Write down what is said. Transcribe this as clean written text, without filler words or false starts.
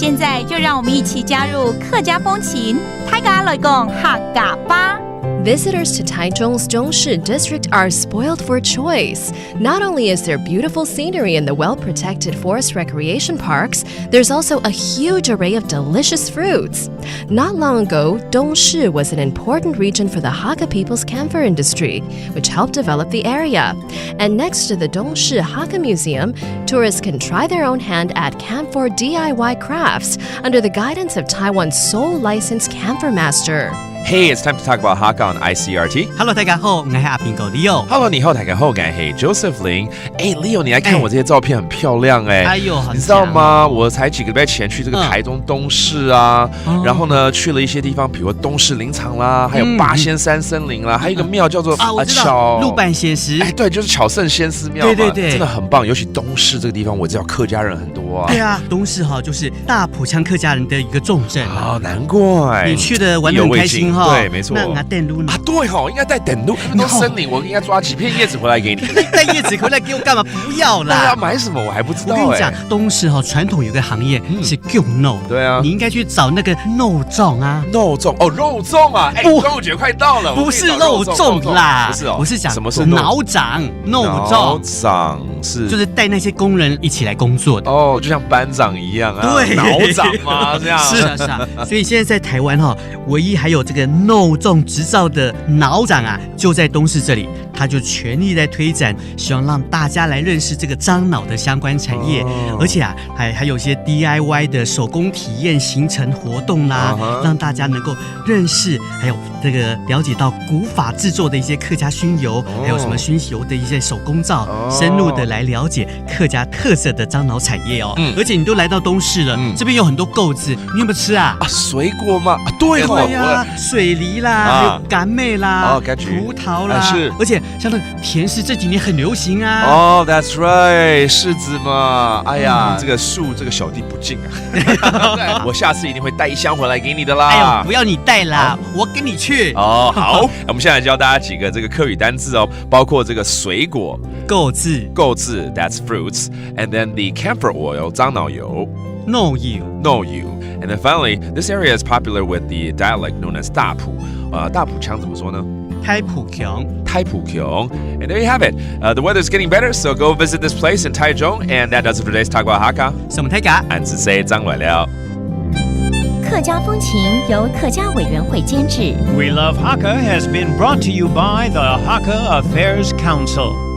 现在就让我们一起加入客家风情，大家来讲客家吧。Visitors to Taichung's Zhongshi district are spoiled for choice. Not only is there beautiful scenery in the well-protected forest recreation parks, there's also a huge array of delicious fruits. Not long ago, Dongshi was an important region for the Hakka people's camphor industry, which helped develop the area. And next to the Dongshi Hakka Museum, tourists can try their own hand at camphor DIY crafts under the guidance of Taiwan's sole licensed camphor master.Hey, it's time to talk about Hakka on ICRT. Hello, 大家好，我是阿平哥 Leo. Hello, 你好，大家好，我是 Joseph Lin. Leo, 你来看我这些照片很漂亮哎呦，你知道吗？我才几个礼拜前去这个台中东市啊，然后呢去了一些地方，比如东市林场啦，还有八仙山森林啦，还有一个庙叫做巧陆半仙师。对，就是巧圣仙师庙嘛，对，真的很棒。尤其东市这个地方，我知道客家人很多啊。对啊，东市就是大埔腔客家人的一个重镇啊，难怪你去的玩得很开心。对，没错。那电炉呢？对应该带电炉，那么多森林，我应该抓几片叶子回来给你。带叶子回来给我干嘛？不要啦！要买什么我还不知道。我跟你讲，东市传统有个行业是肉肉。对啊，你应该去找那个肉粽啊。肉粽肉粽啊！端午节快到了，不是肉粽啦，不是哦，我是讲什么是脑长肉粽？脑长是就是带那些工人一起来工作的哦，就像班长一样啊。对，脑长吗？这样是啊。所以现在在台湾唯一还有这个肉粽执照的脑长啊，就在东市这里，他就全力在推展，希望让大家来认识这个樟脑的相关产业，而且还有一些 DIY 的手工体验行程活动啦，让大家能够认识，还有这个了解到古法制作的一些客家熏油，还有什么熏油的一些手工皂，深入的来了解客家特色的樟脑产业哦。而且你都来到东市了，这边有很多柚子，你有没有吃啊？水果吗？对呀，水梨啦，还有柑妹啦，葡萄啦，是。而且像那个甜柿这几年很流行啊。哦 ，That's right， 柿子嘛。哎呀，这个树这个小弟不敬啊。我下次一定会带一箱回来给你的啦。哎呦，不要你带啦，我跟你去。哦，好，我们现在教大家几个这个客语单字哦，包括这个水果，柚子 ，that's fruits， and then the camphor oil， 樟脑油。No you. And then finally, this area is popular with the dialect known as 大埔。大埔腔怎么说呢？太埔腔。And there you have it. The weather's getting better, so go visit this place in Taichung. And that does it for today's Talk About Hakka. 什么泰嘎？俺是谁张来了。客家风情由客家委员会监制。We Love Hakka has been brought to you by the Hakka Affairs Council.